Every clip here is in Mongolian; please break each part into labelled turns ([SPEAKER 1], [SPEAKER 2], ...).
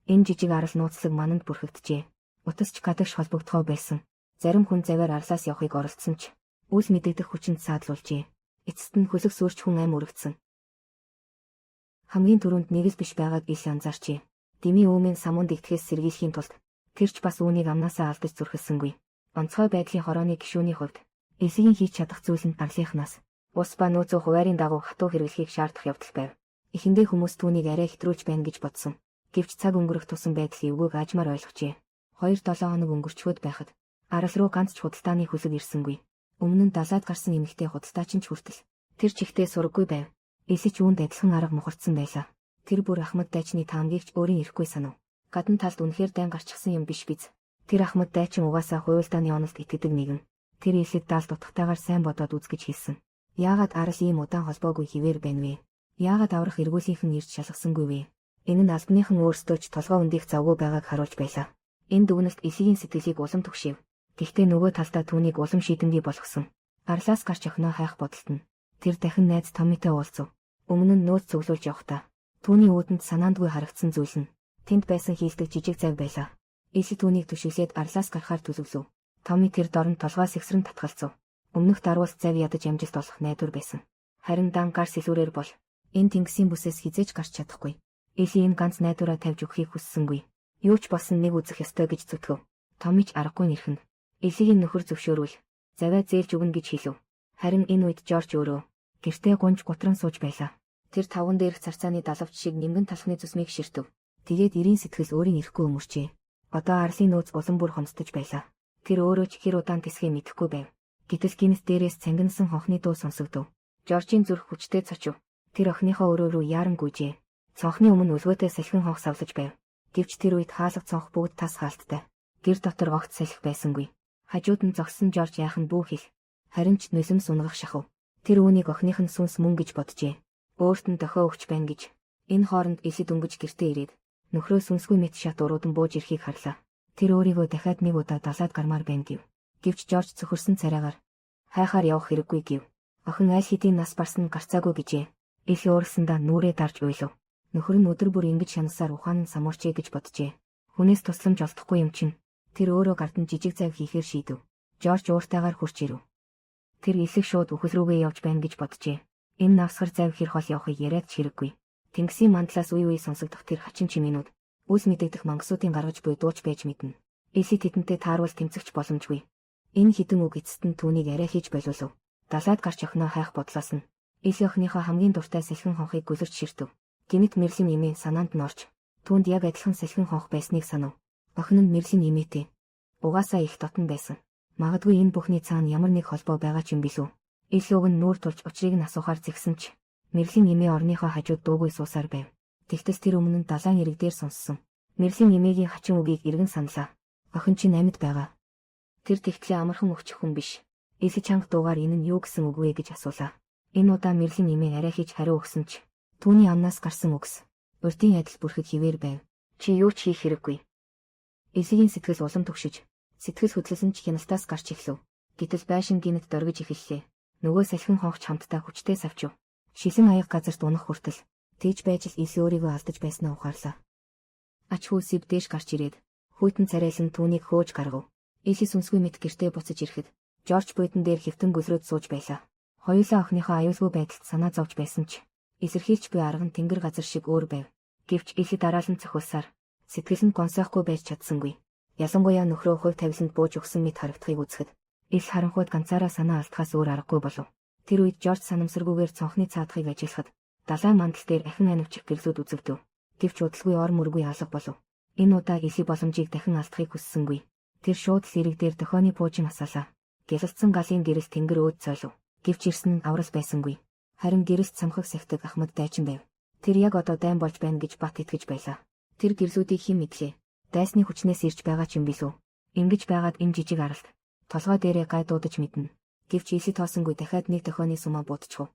[SPEAKER 1] Энэ жижиг арал нууцлаг мананд бүрхэгджээ. Утас ч гадагш холбогдохоо байсан. Зарим хүн заваар арлаас явахыг оролдсон ч үс мэдэгдэх хүчинд саадлуулжээ. Эцэст нь хөлөг сүрч хүн ам өргөцсөн. Хамгийн түрүүнд нэг л биш байгааг ил анзаарчээ. Дими өөмийн самуунд игдэхээс сэргийлэхийн тулд тэрч бас үүнийг амнаасаа алдаж зүрхэсэнгүй. Онцгой байдлын хорооны гишүүний хувьд эсгийн хийж чадах зүйл нь арлынхнаас ус ба нөөцөө хуваарийн дагуу хатуу хэрэглэхийг шаардах явдал байв. Эхэндээ хүмүүс түүнийг арай хэтрүүлж байна гэж бодсон. Гэвч цаг өнгөрөх тусам байдал эвгүйг аажмаар ойлгожээ. 2-7 хоног өнгөрчхөд байхад арал руу ганц ч худалдааны хүлэг ирсэнгүй. Өмнө нь далаад гарсан эмэгтэй худалдаачин ч хүртэл тэр чихтэй сураггүй байв. Эсэж үүнд адилхан арга мухардсан байлаа. Тэр бүр Ахмад дайчны таамгийг ч өөрийн ирэхгүй санав. Гадна талд үнэхээр дайн гарчихсан юм биш биз. Тэр Ахмад дайчин угаасаа хуйлдааны оност итгэдэг нэгэн. Тэр илэд даалд утгатайгаар сайн бодоод үзгэж хэлсэн. Яагаад арал ийм удаан холбоогүй хിവэр байна вэ? Яагаад аврах эргүүлийнхэн ирж шалгасангүй вэ? Энэ нь албаныхан өөрсдөө ч толгой өндих завгүй байгааг харуулж байлаа. Энэ дүгнэлт эсгийн сэтгэлийг улам түгшив. Гэхдээ нөгөө талдаа түүнийг улам шийдэмгий болгосон. Арлаас гарч охиноо хайх бодолт нь тэр дахин найз Томитой уулзав. Өмнө нь нөөц цуглуулж явахдаа түүний үүдэнд санаандгүй харагдсан зүйл нь тэнд байсан хийлдэг жижиг зав байлаа. Эсэ түүнийг түшиглээд арлаас гарахаар төлөвлөв. Томи тэр дорн толгоос ихсрэн татгалзав. Өмнөх даруус зав ядаж амжилт олох найдвар байсан. Харин дан гар сэлүүрээр бол энэ тэнгисийн бүсээс хизээж гарч чадахгүй. Эли энэ ганц найдвараа тавьж өгөхийг хүссэнгүй. Юу ч болсон нэг үзэх ёстой гэж зүтгэв. Томи ч аргагүй нэрхэн. Элигийн нөхөр зөвшөөрвөл заваа зээлж өгнө гэж хэлв. Харин энэ үед Жорж өөрөө гэртээ гунж гутран сууж байлаа. Тэр тавган дээрх царцааны далавч шиг нимгэн талхны цусмыг ширтэв. Тэгээд эрийн сэтгэл өөрийн ирэхгүй өмөрчээ. Одоо арлын нөөц улам бүр хомсдож байлаа. Тэр өөрөө ч хэр удаан тэсгээ мэдэхгүй байв. Гэтэл гинэс дээрээс цангинсан хонхны дуу сонсогдов. Жоржийн зүрх хүчтэй цочив. Тэр охиныхоо өрөө рүү яаран гүйжээ. Цонхны өмнө өлгөөтэй салхин хонх савлаж байв. Гэвч тэр үед хаалга цонх бүгд тас хаалттай. Гэр дотор огт салхи байсангүй. Хажууд нь зогссон Жорж яах нь бүү хэл. Харин ч нулимс унгах шахав. Тэр үүнийг охиных нь сүнс мөн гэж боджээ. Өөрт нь дохио өгч байна гэж. Энэ хооронд Эли дөнгөж гэртээ ирээд нөхрөө сүнсгүй мэт шат уруудан бууж ирэхийг харлаа. Тэр өөрийгөө дахиад нэг удаа далаад гармаар байна гэв. Гэвч Жорж цөхөрсөн царайгаар хайхаар явах хэрэггүй гэв. Охин аль хэдийн нас барсан гарцаагүй гэжээ. Эли уурсандаа нүрээ дарж уйлав. Нөхөр нь өдөр бүр ингэж шанасаар ухаан нь самуурчээ гэж боджээ. Хүнээс тусламж олдохгүй юм чинь. Тэр өөрөө гардан жижиг зав хийхээр шийдэв. Жорж ууртайгаар хурч ирэв. Тэр элэг шууд үхэл рүүгээ явж байна гэж боджээ. Энэ навсгар зав хэр хол явахыг яриад ч хэрэггүй. Тэнгисийн мандлаас үе үе сонсогдох тэр хачин чимээнүүд үс мэдэгдэх мангасуудын гаргаж буй дууч байж мэднэ. Эли тэдэнтэй тааруул тэмцэгч боломжгүй. Энэ хідэн үг эцэст нь түүнийг арай хийж болиулав. Далаад гарч охиноо хайх бодлоос нь Эли охиныхоо хамгийн дуртай салхин хонхыг гөлөрч ширтэв. Гинэт Мэрлийн эмээ санаанд нь орж түүнд яг адилхан салхин хонх байсныг санав. Охин нь Мэрлийн эмээтэй угаасаа их дотн байсан. Магадгүй энэ бүхний цаана ямар нэг холбоо байгаа ч юм билүү. Эли уг нь нүүр тулж учрыг нь асуухаар зэгсэн ч Мэрлийн эмээ орныхоо хажууд дуугүй суусаар байв. Тэгтэл тэр өмнө нь далайн ирэг дээр сонссон. Мэрлийн эмээгийн хачин үгийг эргэн саналаа. Охин чинь амьд байгаа. Тэр тэгтлээ амархан өгчих хүн биш. Эли чанга дуугаар энэ нь юу гэсэн үг вэ гэж асуулаа. Энэ удаа Мэрлийн эмээ арай хийж хариу өгсөн ч түүний амнаас гарсан үгс урдын адил бүрхэд хിവэр байв. Чи юу ч хийх хэрэггүй. Элигийн сэтгэл улам түгшиж, сэтгэл хөдлөсөн ч хяналтаас гарч эхлэв. Гэтэл байшин гинэт дөргиж эхэллээ. Нөгөө салхин хонхч хамтдаа хүчтэй савчив. Шилэн аяг газарт унах хүртэл тэгж байж л Эли өөрийгөө алдаж байснаа ухаарлаа. Ач хүйсэв дээш гарч ирээд хүйтэн царайлан түүнийг хөөж гаргав. Эли сүнсгүй мэт гэртээ буцаж ирэхэд Жорж буйдан дээр хэвтэн гөлрөөд сууж байлаа. Хоёулаа охиныхоо аюулгүй байдалд санаа зовж байсан ч эсэрхийлж буй арга нь тэнгэр газар шиг өөр байв. Гэвч Эли дараалан цохилсаар сэтгэл нь гонсоохгүй байж чадсангүй. Ялангуяа нөхрөө хувь тавиланд бууж өгсөн мэт харагдахыг үзэхэд Эли харанхуйд ганцаараа санаа алдахаас өөр аргагүй болов. Тэр үед Жорж санамсаргүйгээр цонхны цаадахыг ажиглахад далайн мандал дээр ахин анивчих гэрлүүд үзэгдэв. Гэвч удалгүй ор мөргүй алга болов. Энэ удаа Эли боломжийг дахин алдахыг хүссэнгүй. Тэр шууд л ирэг дээр дохионы пуужин асаалаа. Гялалцсан галын гэрэл тэнгэр өөд цойлов. Гэвч ирсэн нь аврал байсангүй. Харин гэрэлт самхаг сахдаг Ахмад дайчин байв. Тэр яг одоо дайн болж байна гэж бат итгэж байлаа. Тэр гэрлүүдийг хэн мэдлээ? Дайсны хүчнээс ирж байгаа ч юм билүү. Ингэж байгаад энэ жижиг аралт толгой дээрээ гай дуудаж мэднэ. Гэвч Эли тоосонгүй дахиад нэг дохионы сумаа буудчихв.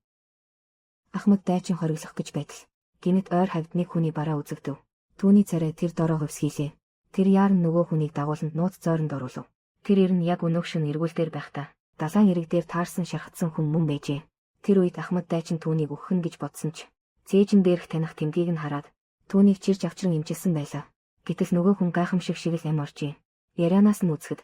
[SPEAKER 1] Ахмад дайчин хориглох гэж байтал гинэт ойр хавьд нэг хүний бараа үзэгдэв. Түүний царай тэр дороо хөвсгийлээ. Тэр яарн нөгөө хүнийг дагууланд нууц зойронд оруулав. Тэр ирнэ яг өнөөгшин эргүүл дээр байхдаа далайн ирэг дээр таарсан шархацсан хүн мөн байжээ. Тэр үед Ахмад дайчин түүнийг өгөх нь гэж бодсон ч цээжин дээрх таних тэмдгийг нь хараад түүнийг чирж авчран имчилсэн байлаа. Гэтэл нөгөө хүн гайхамшиг шиг л ам оржээ. Ярианаас нь үзэхэд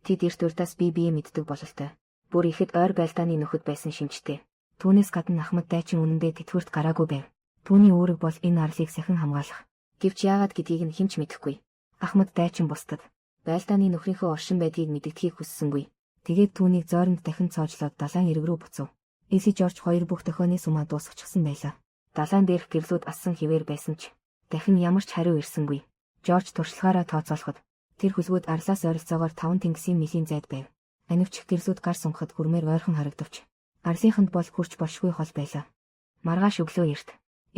[SPEAKER 1] тэд эрт урдаас бие мэддэг бололтой. Бүр ихэд ойр байлдааны нөхөд байсан шимжтэй. Түүнээс гадна Ахмад дайчин үнэндээ тэтгэврт гараагүй байв. Түүний үүрэг бол энэ арлыг сахин хамгаалах. Гэвч яагаад гэдгийг нь хэн ч мэдэхгүй. Ахмад дайчин бусдад байлдааны нөхрийнхөө оршин байдгийг мэддэгхийг хүссэнгүй. Тэгээд түүнийг зойронд дахин цоожлоод далайн эрэг рүү буцав. Эси Жорж хоёр бүх дохионы сумаа дуусгачихсан байлаа. Далайн дээрх гэрлүүд ассан хിവэр байсан ч дахин ямар ч хариу ирсэнгүй. Жорж туршлагаараа тооцоолоход тэр хөлгүүд арлаас ойролцоогоор 5 тэнгисийн милийн зайд байв. Анивч гэрлүүд гар сунхад хүрмээр ойрхон харагдавч арлынханд бол хурч болшгүй хол байлаа. Маргааш өглөө эрт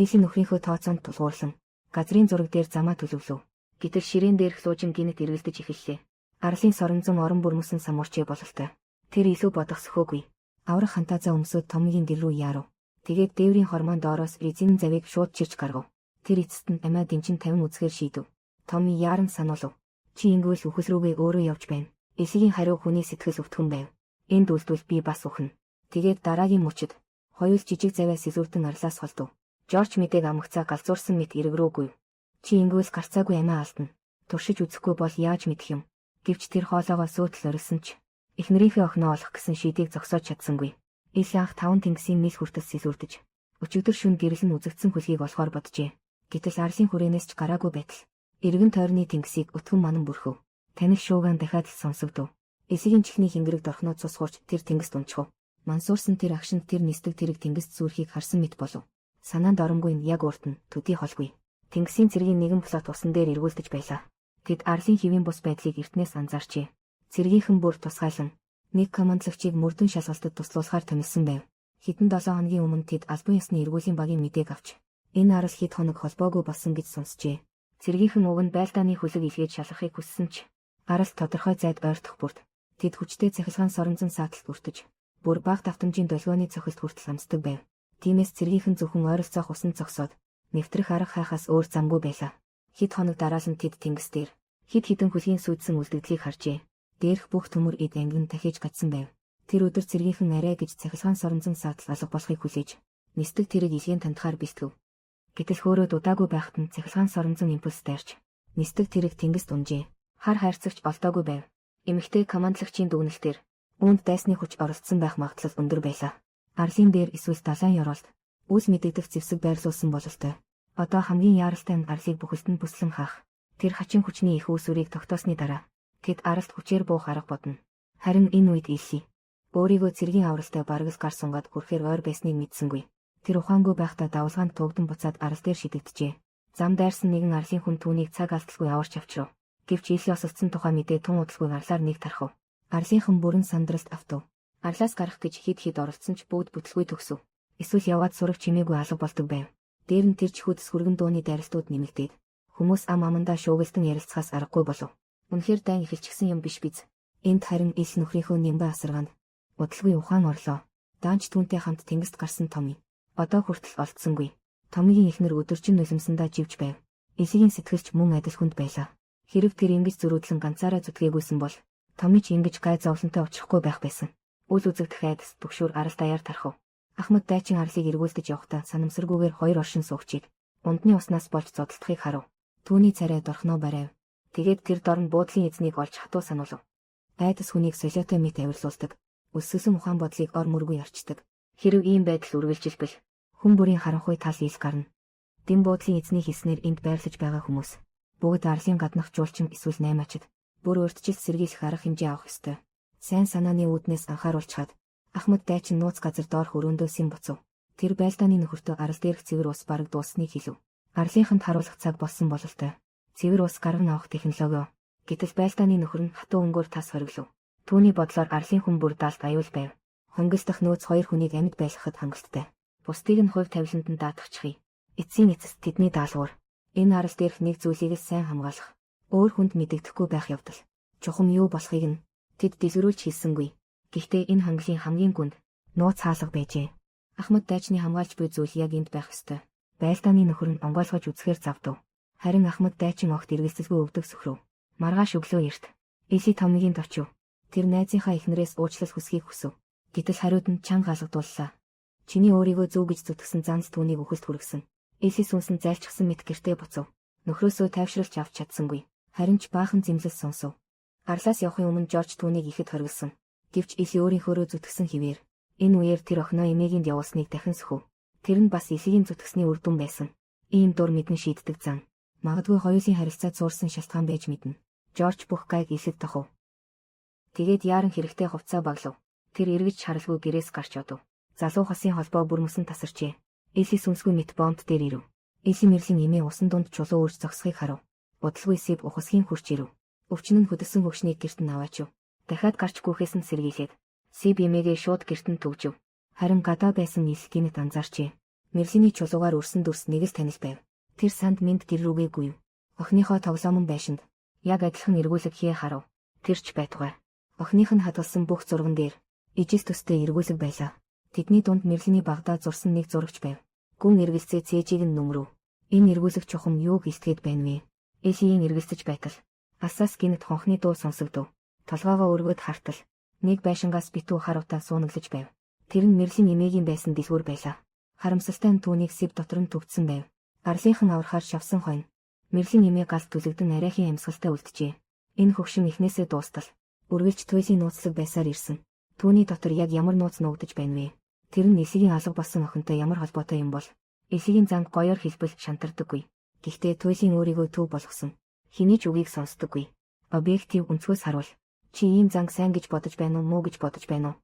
[SPEAKER 1] Эси нөхрийнхөө тооцоонд тулгуурлан газрын зураг дээр замаа төлөвлөв. Гэтэл ширээн дээрх луужин гинэт эргэлдэж эхэллээ. Арлын соронзон орон бүрмөсөн самуурчээ бололтой. Тэр илүү бодох сөхөөгүй. Аврах хантаазаа өмсөд Томигийн гэр рүү яарав. Тэгээд дээврийн хормон доороос резинэн завийг шууд чирч гаргав. Тэр эцэст нь амиа дэнчин 50 үзгээр шийдэв. Томи яаран сануулв. Чи ингэвэл үхэл рүүгээ өөрөө явж байна. Эсигийн хариу хүний сэтгэл өвтгөн байв. Энд үлдвэл би бас ухна. Тэгээд дараагийн мөчөд хоёул жижиг завиас сэзүүртэн арлаас холдов. Жорж мэдээг амгцаа галзуурсан мэт эрэг рүүгүй. Чи ингэвэл гарцаагүй амиа алдна. Туршиж үзэхгүй бол яаж мэдэх юм. Гэвч тэр хоолоогоо сөөтл орилсон ч эхнэрийнхээ охиноо олох гэсэн шийдийг зогсоож чадсангүй. Эси анх 5 тэнгисийн мис хүртэл сэзүүрдэж өчигдөр шөнө гэрэл нь үзэгдсэн хөлгийг олохоор боджээ. Гэтэл арлын хүрээнээс ч гараагүй байтал эргэн тойрны тэнгисийг өтгөн манан бүрхөв. Таних шуугаан дахиад л сонсогдов. Эсигийн чихний хингэрэг дорхноо цус хуурч тэр тэнгист унчхав. Мансуурсан тэр агшинд тэр нисдэг тэрэг тэнгист сүрхийг харсан мэт болов. Санаанд оромгүй нь яг урд нь төдий холгүй. Тэнгисийн цэргийн нэгэн плот усан дээр эргүүлдэж байлаа. Тэд арлын хэвийн бус байдлыг эртнээс анзаарчээ. Цэргийнхэн бүр тусгайлан нэг командлагчийг мөрдөн шалгалтад туслуулахаар томилсон байв. Хэдэн 7 хоногийн өмнө тэд албан ёсны эргүүлийн багийн мэдээг авч энэ арал хэд хоног холбоогүй болсон гэж сонсчээ. Цэргийнхэн уг нь байлдааны хөлөг илгээд шалгахыг хүссэн ч арал тодорхой зайд ойртох бүрд тэд хүчтэй цахилгаан соронзон сааталд хүртэж бүр бага давтамжийн долгионы цохилт хүртэл амсдаг байв. Тиймээс цэргийнхэн зөвхөн ойролцоох усан зогсоод нэвтрэх арга хайхаас өөр замгүй байлаа. Хэд хоног дараал нь тэд тэнгис дээр хэд хідэн хөлийн сүйдсэн үлдэгдлийг харжээ. Дээрх бүх төмөр эд ангин дахиж гацсан байв. Тэр өдөр цэргийнхэн арай гэж цахилгаан соронзон саатал алга болохыг хүлээж нисдэг тэрэг илгээн тантахаар бэлтгэв. Гэтэл хөөрөөд удаагүй байхад нь цахилгаан соронзон импульс дайрч нисдэг тэрэг тэнгист унжээ. Хар хайрцагч олдоогүй байв. Эмэгтэй командлагчийн дүгнэлтээр үүнд дайсны хүч оролцсон байх магадлал өндөр байлаа. Арлын дээр эсвэл далайн ёроолд үс мэдэгдэх зэвсэг байрлуулсан бололтой. Одоо хамгийн яаралтай нь арлыг бүхэлд нь бүслэн хаах. Тэр хачин хүчний их үүсвэрийг тогтоосны дараа тэд аралд хүчээр буух арга бодно. Харин энэ үед Эси өөрийгөө цэргийн авралтай бараг л гар сунгаад хүрэхээр ойр байсныг мэдсэнгүй. Тэр ухаангүй байхдаа давлгаанд тугдан буцаад арал дээр шидэгджээ. Зам дайрсан нэгэн арлын хүн түүнийг цаг алдалгүй аварч авчрав. Гэвч Эси осолцсон тухай мэдээ тун удалгүй арлаар нэг тархав. Арлынхан бүрэн сандралт автав. Арлаас гарах гэж хэд оролцсон ч бүгд бүтлгүй төгсөв. Эсвэл яваад сурах чимээгүй алга болдог байв. Дээр нь тэр чихүүд сүргэн дууны дайралтууд нэмэгдээд хүмүүс ам амандаа шуугилтан ярилцахаас аргагүй болов. Үнэхээр дайн эхэлчихсэн юм биш биз. Энд харин ил нөхрийнхөө нэмбэ асаргаанд удалгүй ухаан орлоо. Даанч түүнтэй хамт тэнгист гарсан Томи одоо хүртэл олдсонгүй. Томигийн эхнэр өдөржин нулимсандаа живж байв. Эсигийн сэтгэлч мөн адил хүнд байлаа. Хэрэг тэр ингэж зөрүүдлэн ганцаараа зүтгээгүйсэн бол Томи ч ингэж гай зовлонтой очихгүй байх байсан. Үл үзэгдэх айдас төгшүүр арал даяар тархав. Ахмад дайчин арлыг эргүүлдэж явахдаа санамсаргүйгээр хоёр оршин суугчийг ундны уснаас болж зодтолдохыг харав. Түүний царай дорхноо барайв. Тэгээд тэр дорн буудлын эзнийг олж хатуу сануулв. Айдас хүнийг солиотой мэт авирлуулдаг. Өссөсөн ухаан бодлыг ор мөргүй арчдаг. Хэрв ийм байдал үргэлжилбэл хүн бүрийн харанхуй тал ил гарна. Дэм буудлын эзний хийснээр энд байрлаж байгаа хүмүүс бүгд арлын гаднах жуулчин эсвэл наймаачд бүр урьдчилт сэргийлэх арга хэмжээ авах ёстой. Сайн санааны үүднээс анхааруулчихад Ахмад дайчин нууц газар доорх өрөөндөөс юм буцав. Тэр байлдааны нөхөртөө арал дээрх цэвэр ус бараг дуусныг хэлв. Арлынханд харуулах цаг болсон бололтой. Цэвэр ус гарган авах технологи. Гэтэл байлдааны нөхөр нь хатуу өнгөөр тас хориглов. Түүний бодлоор арлын хүн бүр даалт аюул байв. Хонгилдох нөөц хоёр хүнийг амьд байлгахад хангалттай. Бусдыг нь хувь тавиланд нь даатгачихъя. Эцсийн эцэст тэдний даалгавар. Энэ арал дээрх нэг зүйлийг л сайн хамгаалах. Өөр хүнд мэдэгдэхгүй байх явдал. Чухам юу болохыг нь тэд дэлгэрүүлж хэлсэнгүй. Гэхдээ энэ хангалын хамгийн гүнд нууц хаалга байжээ. Ахмад дайчны хамгаалж буй зүйл яг энд байх ёстой. Байлдааны нөхөр нь онгойлгож үзэхээр завдав. Харин Ахмад дайчин огт эргэлзэлгүй өвдөг сөхрөв. Маргааш өглөө эрт Эси Томигийн очив. Тэр найзынхаа эхнэрээс уучлал хүсхийг хүсв. Гэтэл хариуд нь чанга галгадууллаа. Чиний өөрийгөө зөв гэж зүтгэсэн занц түүнийг үхэлд хүргэсэн. Эси сүнсэн зайлчсан мэт гэртээ буцав. Нөхрөөсөө тайвшруулж авч чадсангүй. Харин ч баахан зэмлэл сонсов. Арлаас явахын өмнө Жорж түүнийг ихэд хоригдсан. Гэвч Эси өөрийнхөөрөө зүтгсэн хിവэр. Энэ үеэр тэр охиноо эмээгийн явуулсныг дахин сөхөв. Тэр нь бас Эсигийн зүтгсний үр дүн байсан. Ийм дур мэдэн шийддэг зан. Магадгүй хоёулын харилцааг суурсан шалтгаан байж мэднэ. Жорж бүх гайг Эсид тохов. Тэгээд яаран хэрэгтэй хувцас баглав. Тэр эргэж харалгүй гэрээс гарч одов. Залуу хосын холбоо бүр мөсөн тасарчээ. Эси сүнсгүй мэт бомб дээр ирэв. Эси мэрлийн эмээ усан дунд чулуу үрж зогсохыг харав. Удалгүй Сиб ухасхийн хурч ирэв. Өвчин нь хөдөлсөн хөгшнийг гэрт нь аваачив. Дахиад гарч гүөхээс нь сэргийлээд Сиб эмээгээ шууд гэрт нь төвжив. Харин гадаа байсан Эсигийнэт анзаарчээ. Мэрлийн чулуугаар өрсөн дүрс нэгс танил байв. Тэр санд мэд гэр рүүгээ гүйв. Охиныхоо тоглоомон байшинд яг адилхан эргүүлэг хие харав. Тэрч байтугай. Охиных нь хадгалсан бүх зурган дээр ижил төстэй эргүүлэг байлаа. Тэдний дунд Мэрлийн багадаа зурсан нэг зурагч байв. Гүн эргэлзээ цээжийг нь нүмрөв. Энэ эргүүлэг чухам юуг илтгэхэд байна вэ? Эсийн эргэлзэж байтал асаас гинэт хонхны дуу сонсогдов. Толгоогоо өргөд хартал. Нэг байшингаас битүү харуутаа суунаглаж байв. Тэр нь Мэрлийн эмээгийн байсан дэлгүүр байлаа. Харамсалтай нь түүнийг Сиб дотор нь төгтсөн байв. Арлынхан аврахаар шавсан хойно. Мэрлийн эмээ галт түлэгдэн арайхийн амьсгалтай үлджээ. Энэ хөгшин эхнээсээ дуустал. Үргэлж Туйсийн нууцлаг байсаар ирсэн. Түүний дотор яг ямар нууц нуугдаж байна вэ? Тэр нь Эсигийн алга болсон охинтой ямар холбоотой юм бол? Эсигийн занг гоёор хэлбэл шантардаггүй. Гэхдээ Туйсийн өөрийгөө төв болгосон. Хэний ч үгийг сонсдоггүй. Объектив өнцгөөс харуул. Чи ийм занг сайн гэж бодож байна уу, муу гэж бодож байна уу?